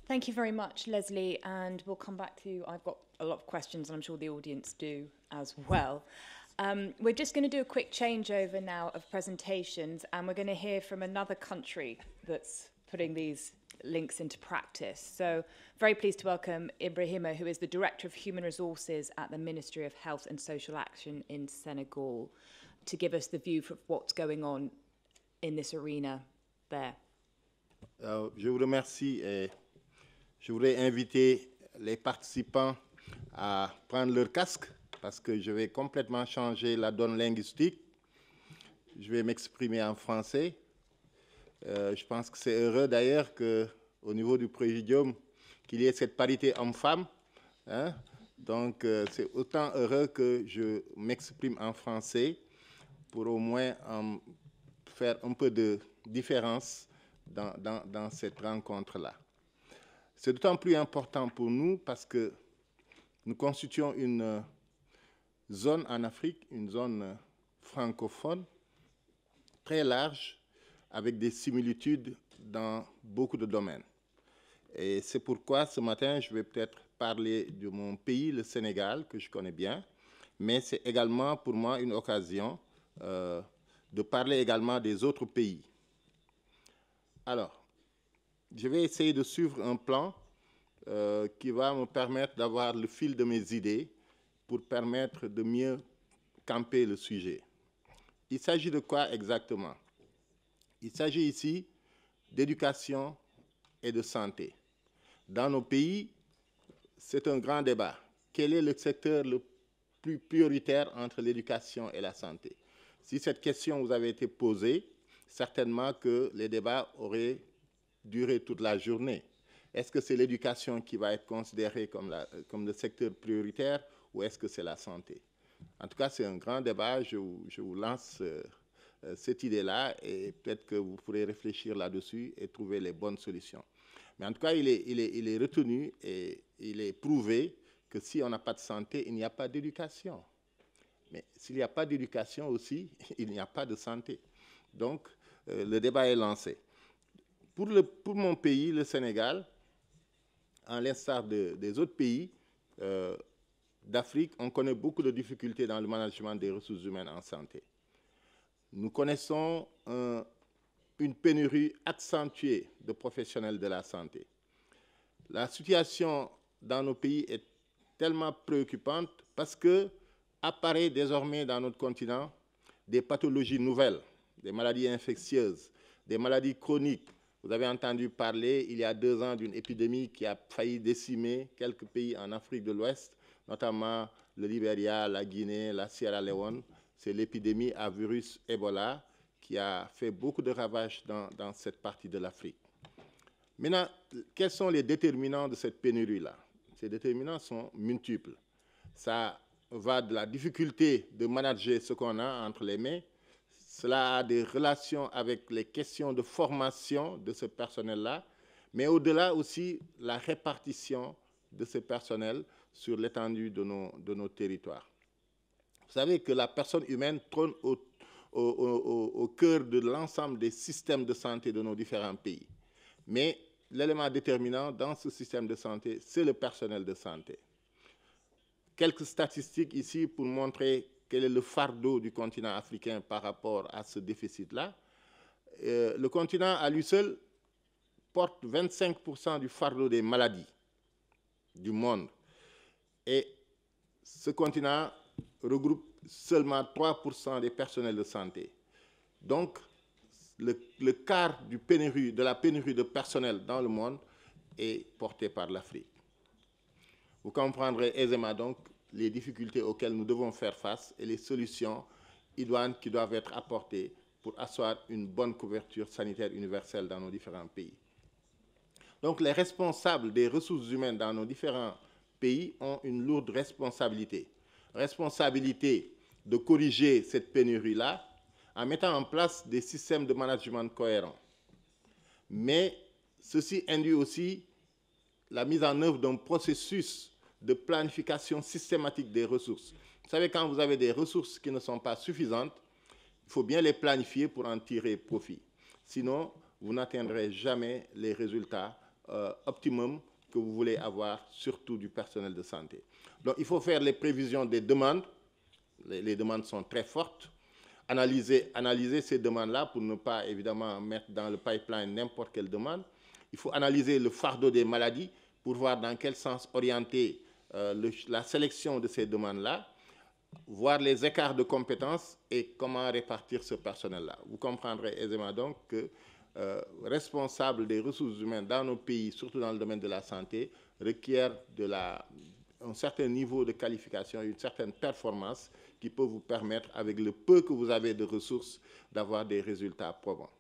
Thank you very much, Leslie, and we'll come back to you. I've got a lot of questions, and I'm sure the audience do as well. We're just going to do a quick changeover now of presentations, and we're going to hear from another country that's putting these links into practice. So very pleased to welcome Ibrahima, who is the Director of Human Resources at the Ministry of Health and Social Action in Senegal, to give us the view of what's going on in this arena there. Je vous remercie et je voudrais inviter les participants à prendre leur casque parce que je vais complètement changer la donne linguistique. Je vais m'exprimer en français. Je pense que c'est heureux d'ailleurs qu'au niveau du Présidium, qu'il y ait cette parité homme-femme. Hein? Donc c'est autant heureux que je m'exprime en français pour au moins faire un peu de différence dans cette rencontre-là. C'est d'autant plus important pour nous parce que nous constituons une zone en Afrique, une zone francophone très large, avec des similitudes dans beaucoup de domaines. Et c'est pourquoi ce matin, je vais peut-être parler de mon pays, le Sénégal, que je connais bien, mais c'est également pour moi une occasion de parler également des autres pays. Alors, je vais essayer de suivre un plan qui va me permettre d'avoir le fil de mes idées pour permettre de mieux camper le sujet. Il s'agit de quoi exactement? Il s'agit ici d'éducation et de santé. Dans nos pays, c'est un grand débat. Quel est le secteur le plus prioritaire entre l'éducation et la santé? Si cette question vous avait été posée, certainement que les débats auraient duré toute la journée. Est-ce que c'est l'éducation qui va être considérée comme le secteur prioritaire ou est-ce que c'est la santé? En tout cas, c'est un grand débat. Je vous lance cette idée-là et peut-être que vous pourrez réfléchir là-dessus et trouver les bonnes solutions. Mais en tout cas, il est retenu et il est prouvé que si on n'a pas de santé, il n'y a pas d'éducation. Mais s'il n'y a pas d'éducation aussi, il n'y a pas de santé. Donc, le débat est lancé. Pour mon pays, le Sénégal, en l'instar des autres pays d'Afrique, on connaît beaucoup de difficultés dans le management des ressources humaines en santé. Nous connaissons une pénurie accentuée de professionnels de la santé. La situation dans nos pays est tellement préoccupante parce que apparaît désormais dans notre continent des pathologies nouvelles, des maladies infectieuses, des maladies chroniques. Vous avez entendu parler il y a 2 ans d'une épidémie qui a failli décimer quelques pays en Afrique de l'Ouest, notamment le Libéria, la Guinée, la Sierra Leone. C'est l'épidémie à virus Ebola qui a fait beaucoup de ravages dans cette partie de l'Afrique. Maintenant, quels sont les déterminants de cette pénurie-là? Ces déterminants sont multiples. Ça va de la difficulté de manager ce qu'on a entre les mains. Cela a des relations avec les questions de formation de ce personnel-là, mais au-delà aussi la répartition de ce personnel sur l'étendue de nos territoires. Vous savez que la personne humaine trône au cœur de l'ensemble des systèmes de santé de nos différents pays. Mais l'élément déterminant dans ce système de santé, c'est le personnel de santé. Quelques statistiques ici pour montrer quel est le fardeau du continent africain par rapport à ce déficit-là. Le continent, à lui seul, porte 25% du fardeau des maladies du monde. Et ce continent regroupe seulement 3% des personnels de santé. Donc, le quart de la pénurie de personnel dans le monde est porté par l'Afrique. Vous comprendrez aisément donc les difficultés auxquelles nous devons faire face et les solutions idoines qui doivent être apportées pour asseoir une bonne couverture sanitaire universelle dans nos différents pays. Donc, les responsables des ressources humaines dans nos différents pays ont une lourde responsabilité. Responsabilité de corriger cette pénurie-là en mettant en place des systèmes de management cohérents. Mais ceci induit aussi la mise en œuvre d'un processus de planification systématique des ressources. Vous savez, quand vous avez des ressources qui ne sont pas suffisantes, il faut bien les planifier pour en tirer profit. Sinon, vous n'atteindrez jamais les résultats optimum que vous voulez avoir, surtout du personnel de santé. Donc, il faut faire les prévisions des demandes. Les demandes sont très fortes. Analyser ces demandes-là pour ne pas, évidemment, mettre dans le pipeline n'importe quelle demande. Il faut analyser le fardeau des maladies pour voir dans quel sens orienter la sélection de ces demandes-là, voir les écarts de compétences et comment répartir ce personnel-là. Vous comprendrez aisément donc que responsable des ressources humaines dans nos pays, surtout dans le domaine de la santé, requiert un certain niveau de qualification, une certaine performance qui peut vous permettre, avec le peu que vous avez de ressources, d'avoir des résultats probants.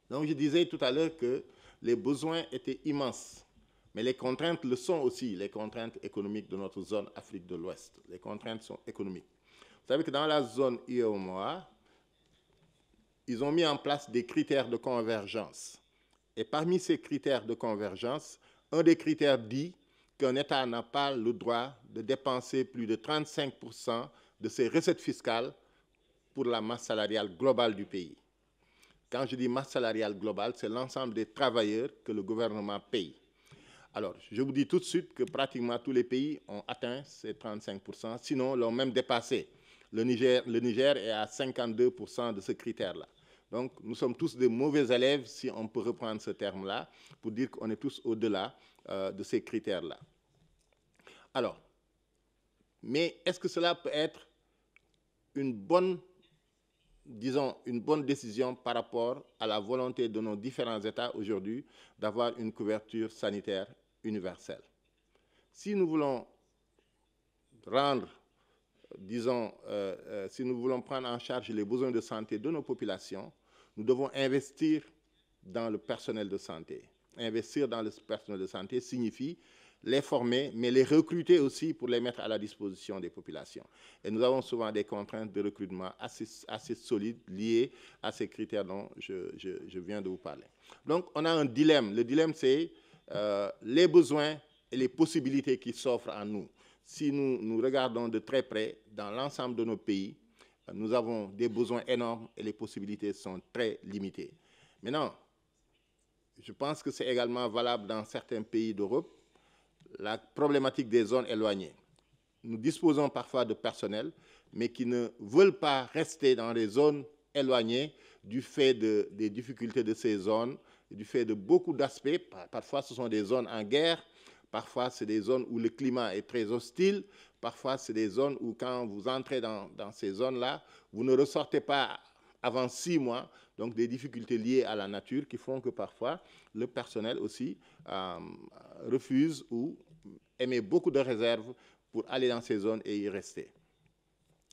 Donc, je disais tout à l'heure que les besoins étaient immenses, mais les contraintes le sont aussi, les contraintes économiques de notre zone Afrique de l'Ouest. Les contraintes sont économiques. Vous savez que dans la zone UEMOA, ils ont mis en place des critères de convergence. Et parmi ces critères de convergence, un des critères dit qu'un État n'a pas le droit de dépenser plus de 35% de ses recettes fiscales pour la masse salariale globale du pays. Quand je dis masse salariale globale, c'est l'ensemble des travailleurs que le gouvernement paye. Alors, je vous dis tout de suite que pratiquement tous les pays ont atteint ces 35%, sinon l'ont même dépassé. Le Niger est à 52% de ce critère-là. Donc, nous sommes tous des mauvais élèves, si on peut reprendre ce terme-là, pour dire qu'on est tous au-delà de ces critères-là. Alors, mais est-ce que cela peut être une bonne décision par rapport à la volonté de nos différents États aujourd'hui d'avoir une couverture sanitaire universelle? Si nous voulons rendre, si nous voulons prendre en charge les besoins de santé de nos populations, nous devons investir dans le personnel de santé. Investir dans le personnel de santé signifie les former, mais les recruter aussi pour les mettre à la disposition des populations. Et nous avons souvent des contraintes de recrutement assez solides liées à ces critères dont je viens de vous parler. Donc, on a un dilemme. Le dilemme, c'est les besoins et les possibilités qui s'offrent à nous. Si nous regardons de très près, dans l'ensemble de nos pays, nous avons des besoins énormes et les possibilités sont très limitées. Maintenant, je pense que c'est également valable dans certains pays d'Europe, la problématique des zones éloignées. Nous disposons parfois de personnel, mais qui ne veulent pas rester dans les zones éloignées du fait des difficultés de ces zones, du fait de beaucoup d'aspects. Parfois, ce sont des zones en guerre, parfois, c'est des zones où le climat est très hostile, parfois, c'est des zones où, quand vous entrez dans ces zones-là, vous ne ressortez pas avant 6 mois, donc des difficultés liées à la nature qui font que parfois, le personnel aussi refuse ou émet beaucoup de réserves pour aller dans ces zones et y rester.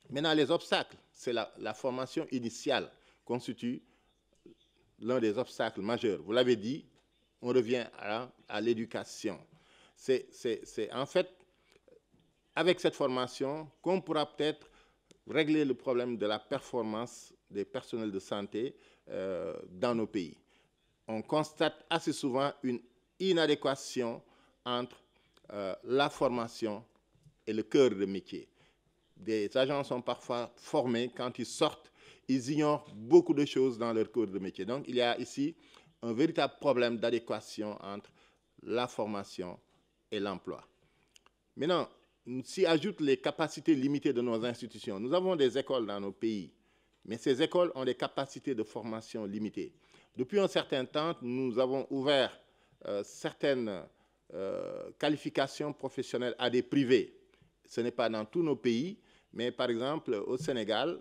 Maintenant, les obstacles, c'est la formation initiale constitue l'un des obstacles majeurs. Vous l'avez dit, on revient à l'éducation. C'est en fait avec cette formation qu'on pourra peut-être régler le problème de la performance des personnels de santé dans nos pays. On constate assez souvent une inadéquation entre la formation et le cœur de métier. Des agents sont parfois formés, quand ils sortent, ils ignorent beaucoup de choses dans leur cœur de métier. Donc, il y a ici un véritable problème d'adéquation entre la formation et l'emploi. Maintenant, s'y ajoutent les capacités limitées de nos institutions. Nous avons des écoles dans nos pays, mais ces écoles ont des capacités de formation limitées. Depuis un certain temps, nous avons ouvert certaines qualifications professionnelles à des privés. Ce n'est pas dans tous nos pays, mais par exemple au Sénégal,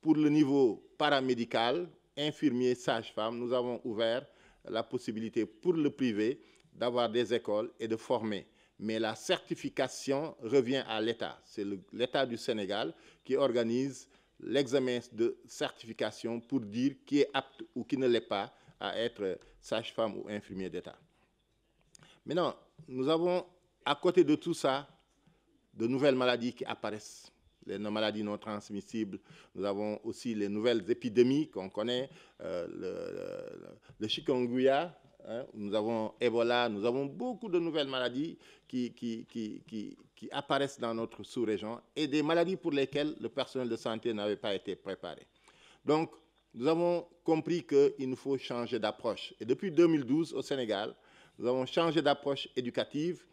pour le niveau paramédical, infirmier, sage-femme, nous avons ouvert la possibilité pour le privé d'avoir des écoles et de former. Mais la certification revient à l'État. C'est l'État du Sénégal qui organise l'examen de certification pour dire qui est apte ou qui ne l'est pas à être sage-femme ou infirmier d'État. Maintenant, nous avons, à côté de tout ça, de nouvelles maladies qui apparaissent. Les maladies non transmissibles. Nous avons aussi les nouvelles épidémies qu'on connaît, le chikungunya, hein, nous avons Ebola, nous avons beaucoup de nouvelles maladies qui apparaissent dans notre sous-région et des maladies pour lesquelles le personnel de santé n'avait pas été préparé. Donc, nous avons compris qu'il nous faut changer d'approche. Et depuis 2012, au Sénégal, Nous avons changé d'approche éducative.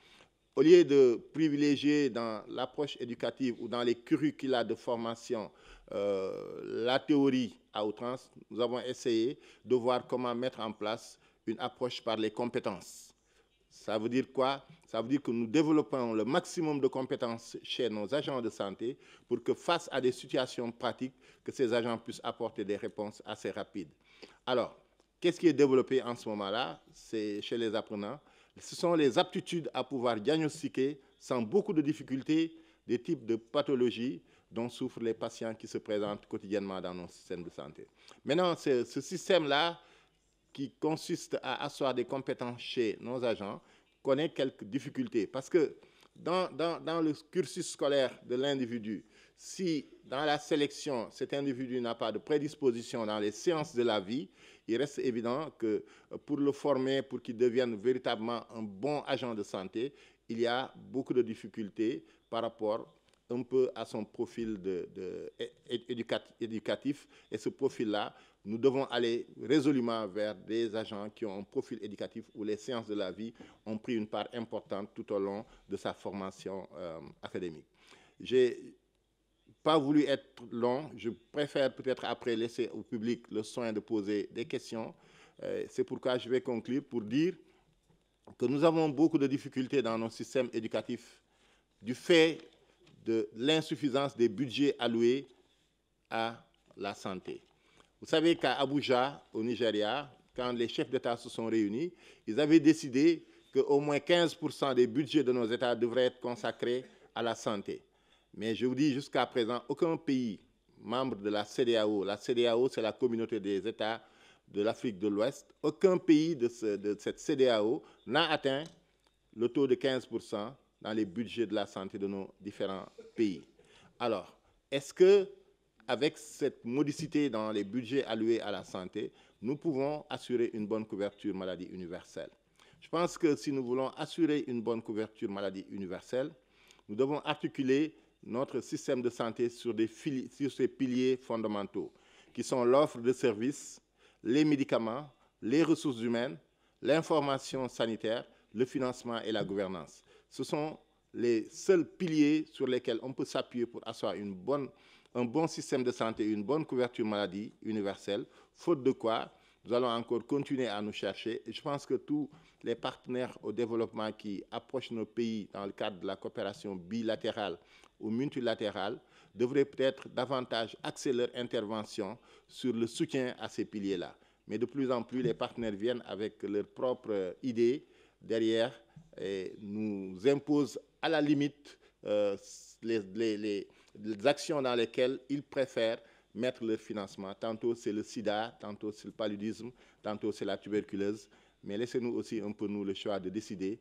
Au lieu de privilégier dans l'approche éducative ou dans les curricula de formation la théorie à outrance, nous avons essayé de voir comment mettre en place une approche par les compétences. Ça veut dire quoi? Ça veut dire que nous développons le maximum de compétences chez nos agents de santé pour que face à des situations pratiques, que ces agents puissent apporter des réponses assez rapides. Alors, qu'est-ce qui est développé en ce moment-là? C'est chez les apprenants. Ce sont les aptitudes à pouvoir diagnostiquer sans beaucoup de difficultés des types de pathologies dont souffrent les patients qui se présentent quotidiennement dans nos systèmes de santé. Maintenant, ce système-là, qui consiste à asseoir des compétences chez nos agents, connaît quelques difficultés. Parce que dans le cursus scolaire de l'individu, si dans la sélection, cet individu n'a pas de prédisposition dans les sciences de la vie, il reste évident que pour le former, pour qu'il devienne véritablement un bon agent de santé, il y a beaucoup de difficultés par rapport un peu à son profil éducatif. Et ce profil-là, nous devons aller résolument vers des agents qui ont un profil éducatif où les sciences de la vie ont pris une part importante tout au long de sa formation académique. Je n'ai pas voulu être long, je préfère peut-être après laisser au public le soin de poser des questions. C'est pourquoi je vais conclure pour dire que nous avons beaucoup de difficultés dans nos systèmes éducatifs du fait de l'insuffisance des budgets alloués à la santé. Vous savez qu'à Abuja, au Nigeria, quand les chefs d'État se sont réunis, ils avaient décidé qu'au moins 15% des budgets de nos États devraient être consacrés à la santé. Mais je vous dis, jusqu'à présent, aucun pays membre de la CEDEAO c'est la communauté des États de l'Afrique de l'Ouest, aucun pays de cette CEDEAO n'a atteint le taux de 15% dans les budgets de la santé de nos différents pays. Alors, est-ce que, avec cette modicité dans les budgets alloués à la santé, nous pouvons assurer une bonne couverture maladie universelle? Je pense que si nous voulons assurer une bonne couverture maladie universelle, nous devons articuler notre système de santé sur ces piliers fondamentaux, qui sont l'offre de services, les médicaments, les ressources humaines, l'information sanitaire, le financement et la gouvernance. Ce sont les seuls piliers sur lesquels on peut s'appuyer pour asseoir un bon système de santé, une bonne couverture maladie universelle, faute de quoi nous allons encore continuer à nous chercher. Et je pense que tous les partenaires au développement qui approchent nos pays dans le cadre de la coopération bilatérale ou multilatérale devraient peut-être davantage axer leur intervention sur le soutien à ces piliers-là. Mais de plus en plus, les partenaires viennent avec leurs propres idées derrière et nous imposent à la limite les actions dans lesquelles ils préfèrent mettre leur financement. Tantôt c'est le sida, tantôt c'est le paludisme, tantôt c'est la tuberculose. Mais laissez-nous aussi un peu nous le choix de décider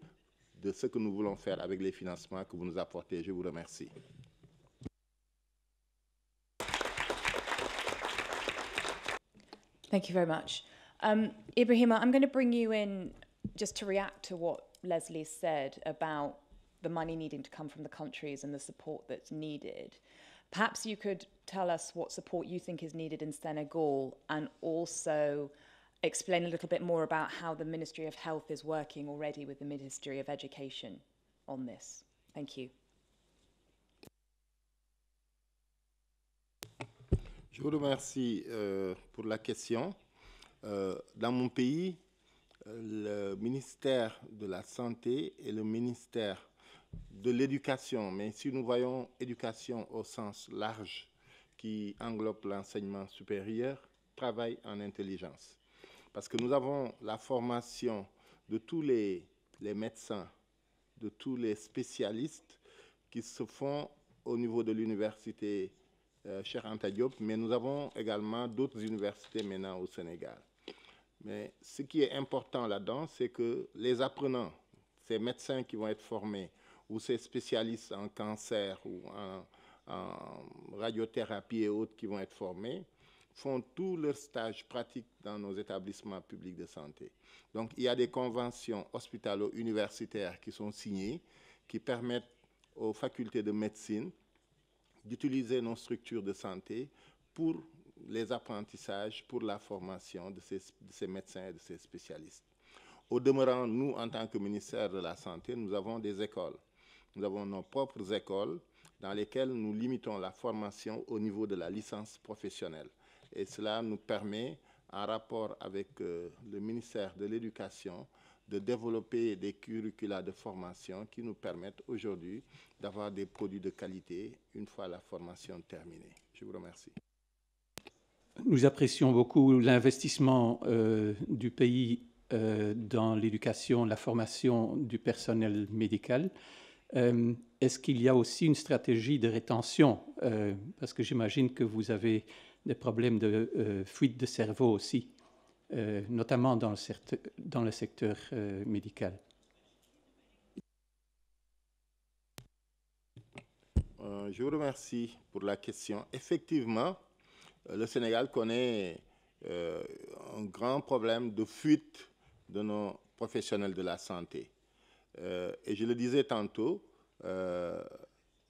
de ce que nous voulons faire avec les financements que vous nous apportez. Je vous remercie. Thank you very much. Ibrahima, I'm going to bring you in just to react to what Leslie said about the money needing to come from the countries and the support that's needed. Perhaps you could tell us what support you think is needed in Senegal and also explain a little bit more about how the Ministry of Health is working already with the Ministry of Education on this. Thank you. Je vous remercie pour la question. Dans mon pays, le ministère de la Santé et le ministère de l'Éducation, mais si nous voyons éducation au sens large qui englobe l'enseignement supérieur, travaillent en intelligence. Parce que nous avons la formation de tous les médecins, de tous les spécialistes qui se font au niveau de l'université Cheikh Anta Diop, mais nous avons également d'autres universités maintenant au Sénégal. Mais ce qui est important là-dedans, c'est que les apprenants, ces médecins qui vont être formés, ou ces spécialistes en cancer ou en radiothérapie et autres qui vont être formés, font tous leurs stages pratiques dans nos établissements publics de santé. Donc, il y a des conventions hospitalo-universitaires qui sont signées, qui permettent aux facultés de médecine d'utiliser nos structures de santé pour les apprentissages, pour la formation de ces médecins et de ces spécialistes. Au demeurant, nous, en tant que ministère de la Santé, nous avons des écoles. Nous avons nos propres écoles dans lesquelles nous limitons la formation au niveau de la licence professionnelle. Et cela nous permet, en rapport avec le ministère de l'Éducation, de développer des curricula de formation qui nous permettent aujourd'hui d'avoir des produits de qualité une fois la formation terminée. Je vous remercie. Nous apprécions beaucoup l'investissement du pays dans l'éducation, la formation du personnel médical. Est-ce qu'il y a aussi une stratégie de rétention? Parce que j'imagine que vous avez des problèmes de fuite de cerveau aussi, notamment dans le secteur médical. Je vous remercie pour la question. Effectivement, le Sénégal connaît un grand problème de fuite de nos professionnels de la santé. Et je le disais tantôt,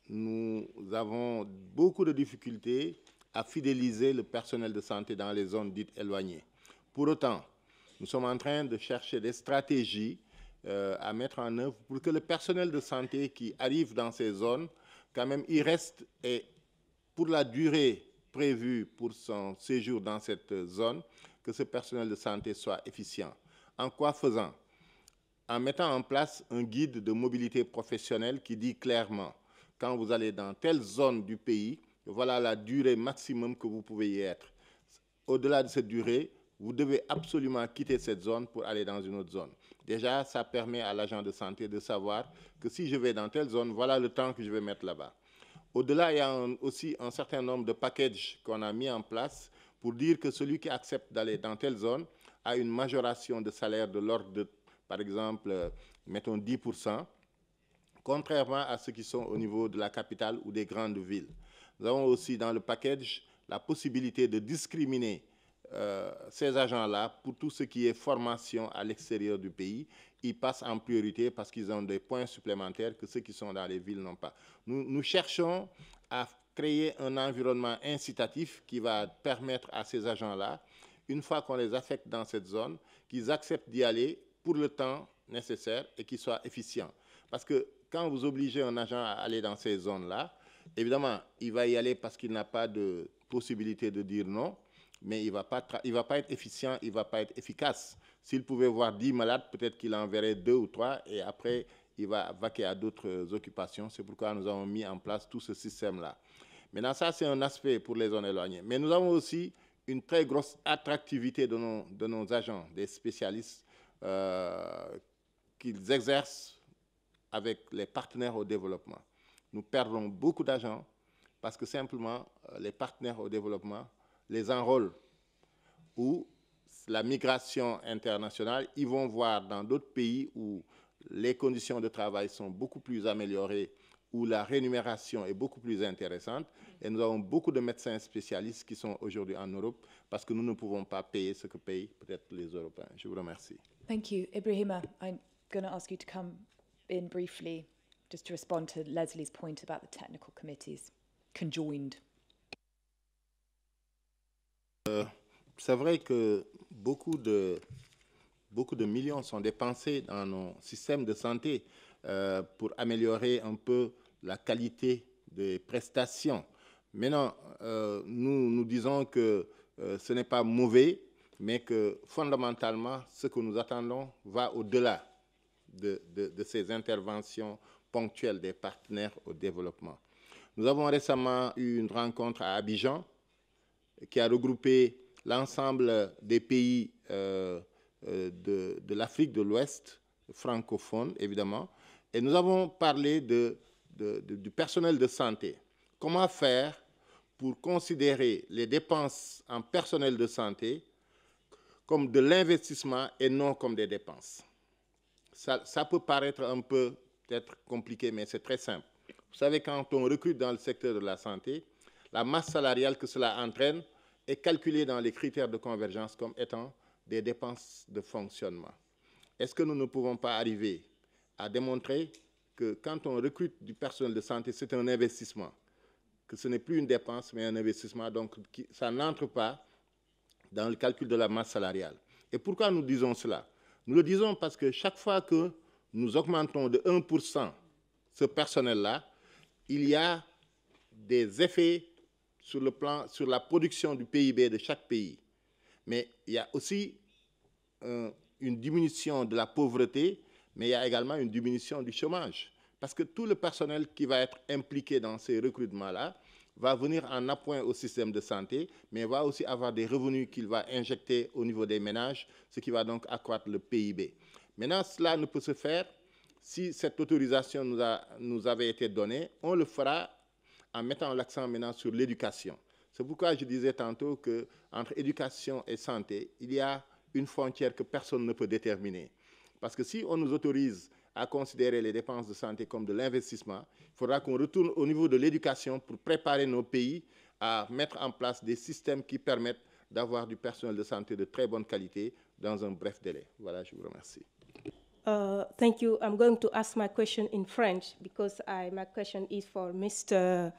nous avons beaucoup de difficultés à fidéliser le personnel de santé dans les zones dites éloignées. Pour autant, nous sommes en train de chercher des stratégies à mettre en œuvre pour que le personnel de santé qui arrive dans ces zones, quand même, il reste et pour la durée prévue pour son séjour dans cette zone, que ce personnel de santé soit efficient. En quoi faisant? En mettant en place un guide de mobilité professionnelle qui dit clairement, quand vous allez dans telle zone du pays, voilà la durée maximum que vous pouvez y être. Au-delà de cette durée, vous devez absolument quitter cette zone pour aller dans une autre zone. Déjà, ça permet à l'agent de santé de savoir que si je vais dans telle zone, voilà le temps que je vais mettre là-bas. Au-delà, il y a aussi un certain nombre de packages qu'on a mis en place pour dire que celui qui accepte d'aller dans telle zone a une majoration de salaire de l'ordre de, par exemple, mettons 10%, contrairement à ceux qui sont au niveau de la capitale ou des grandes villes. Nous avons aussi dans le package la possibilité de discriminer ces agents-là pour tout ce qui est formation à l'extérieur du pays. Ils passent en priorité parce qu'ils ont des points supplémentaires que ceux qui sont dans les villes n'ont pas. Nous cherchons à créer un environnement incitatif qui va permettre à ces agents-là, une fois qu'on les affecte dans cette zone, qu'ils acceptent d'y aller pour le temps nécessaire et qu'ils soient efficients. Parce que quand vous obligez un agent à aller dans ces zones-là, évidemment, il va y aller parce qu'il n'a pas de possibilité de dire non, mais il ne va pas être efficient, il ne va pas être efficace. S'il pouvait voir 10 malades, peut-être qu'il en verrait 2 ou 3 et après, il va vaquer à d'autres occupations. C'est pourquoi nous avons mis en place tout ce système-là. Maintenant, ça, c'est un aspect pour les zones éloignées. Mais nous avons aussi une très grosse attractivité de nos agents, des spécialistes qu'ils exercent avec les partenaires au développement. Nous perdons beaucoup d'agents parce que simplement, les partenaires au développement les enrôlent ou la migration internationale, ils vont voir dans d'autres pays où les conditions de travail sont beaucoup plus améliorées, où la rémunération est beaucoup plus intéressante. Et nous avons beaucoup de médecins spécialistes qui sont aujourd'hui en Europe parce que nous ne pouvons pas payer ce que payent peut-être les Européens. Je vous remercie. Thank you. Ibrahima, I'm going to ask you to come in briefly just to respond to Leslie's point about the technical committees conjoined. C'est vrai que beaucoup de millions sont dépensés dans nos systèmes de santé pour améliorer un peu la qualité des prestations. Maintenant, nous disons que ce n'est pas mauvais, mais que fondamentalement, ce que nous attendons va au-delà de ces interventions ponctuelles des partenaires au développement. Nous avons récemment eu une rencontre à Abidjan qui a regroupé l'ensemble des pays de l'Afrique de l'Ouest, francophone évidemment, et nous avons parlé du personnel de santé. Comment faire pour considérer les dépenses en personnel de santé comme de l'investissement et non comme des dépenses? Ça peut paraître un peu peut-être compliqué, mais c'est très simple. Vous savez, quand on recrute dans le secteur de la santé, la masse salariale que cela entraîne est calculée dans les critères de convergence comme étant des dépenses de fonctionnement. Est-ce que nous ne pouvons pas arriver à démontrer que quand on recrute du personnel de santé, c'est un investissement, que ce n'est plus une dépense, mais un investissement, donc ça n'entre pas dans le calcul de la masse salariale. Et pourquoi nous disons cela? Nous le disons parce que chaque fois que nous augmentons de 1% ce personnel-là, il y a des effets sur la production du PIB de chaque pays. Mais il y a aussi une diminution de la pauvreté, mais il y a également une diminution du chômage. Parce que tout le personnel qui va être impliqué dans ces recrutements-là va venir en appoint au système de santé, mais va aussi avoir des revenus qu'il va injecter au niveau des ménages, ce qui va donc accroître le PIB. Maintenant, cela ne peut se faire si cette autorisation nous avait été donnée. On le fera en mettant l'accent maintenant sur l'éducation. C'est pourquoi je disais tantôt qu'entre éducation et santé, il y a une frontière que personne ne peut déterminer. Parce que si on nous autorise à considérer les dépenses de santé comme de l'investissement, il faudra qu'on retourne au niveau de l'éducation pour préparer nos pays à mettre en place des systèmes qui permettent d'avoir du personnel de santé de très bonne qualité dans un bref délai. Voilà, je vous remercie. Thank you. I'm going to ask my question in French because my question is for Mr.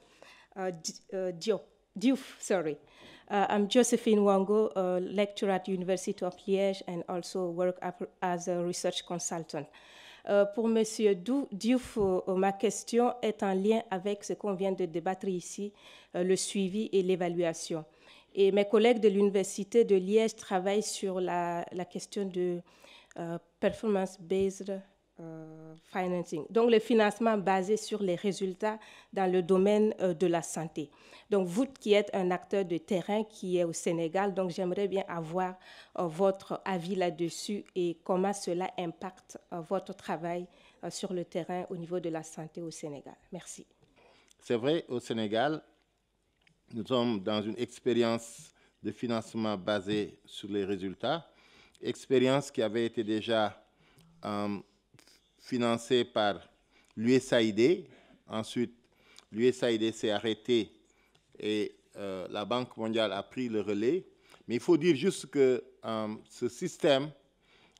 Diouf. Sorry. I'm Josephine Wango, a lecturer at University of Liège and also work as a research consultant. Pour M. Diouf, ma question est en lien avec ce qu'on vient de débattre ici, le suivi et l'évaluation. Et mes collègues de l'Université de Liège travaillent sur la question de performance-based financing, donc le financement basé sur les résultats dans le domaine de la santé. Donc vous qui êtes un acteur de terrain qui est au Sénégal, donc j'aimerais bien avoir votre avis là-dessus et comment cela impacte votre travail sur le terrain au niveau de la santé au Sénégal. Merci. C'est vrai, au Sénégal, nous sommes dans une expérience de financement basée sur les résultats, expérience qui avait été déjà financée par l'USAID. Ensuite, l'USAID s'est arrêté et la Banque mondiale a pris le relais. Mais il faut dire juste que ce système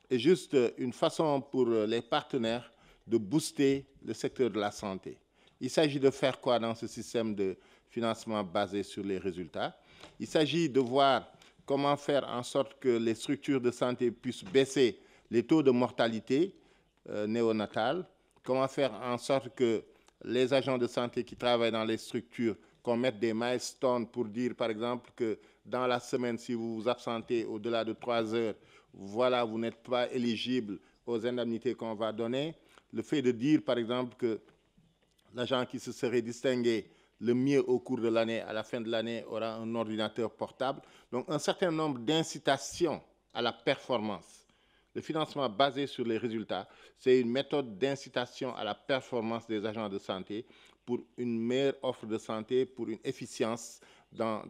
est juste une façon pour les partenaires de booster le secteur de la santé. Il s'agit de faire quoi dans ce système de financement basé sur les résultats? Il s'agit de voir comment faire en sorte que les structures de santé puissent baisser les taux de mortalité néonatale, comment faire en sorte que les agents de santé qui travaillent dans les structures, qu'on mette des milestones pour dire, par exemple, que dans la semaine, si vous vous absentez au-delà de 3 heures, voilà, vous n'êtes pas éligible aux indemnités qu'on va donner. Le fait de dire, par exemple, que l'agent qui se serait distingué le mieux au cours de l'année, à la fin de l'année, aura un ordinateur portable. Donc, un certain nombre d'incitations à la performance. Le financement basé sur les résultats, c'est une méthode d'incitation à la performance des agents de santé pour une meilleure offre de santé, pour une efficience dans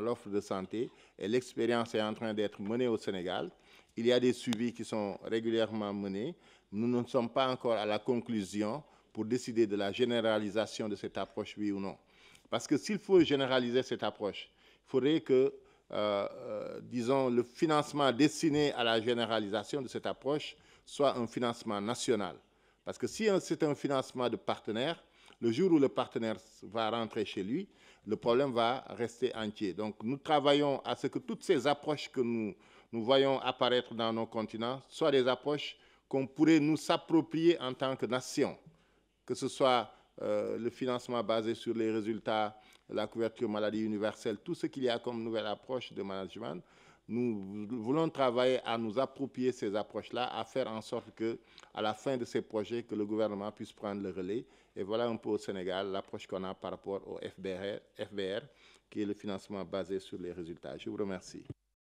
l'offre de santé. Et l'expérience est en train d'être menée au Sénégal. Il y a des suivis qui sont régulièrement menés. Nous ne sommes pas encore à la conclusion pour décider de la généralisation de cette approche, oui ou non. Parce que s'il faut généraliser cette approche, il faudrait que, disons, le financement destiné à la généralisation de cette approche soit un financement national. Parce que si c'est un financement de partenaire, le jour où le partenaire va rentrer chez lui, le problème va rester entier. Donc nous travaillons à ce que toutes ces approches que nous voyons apparaître dans nos continents soient des approches qu'on pourrait nous s'approprier en tant que nation. Que ce soit le financement basé sur les résultats, la couverture maladie universelle, tout ce qu'il y a comme nouvelle approche de management, nous voulons travailler à nous approprier ces approches-là, à faire en sorte qu'à la fin de ces projets, que le gouvernement puisse prendre le relais. Et voilà un peu au Sénégal l'approche qu'on a par rapport au FBR, qui est le financement basé sur les résultats. Je vous remercie.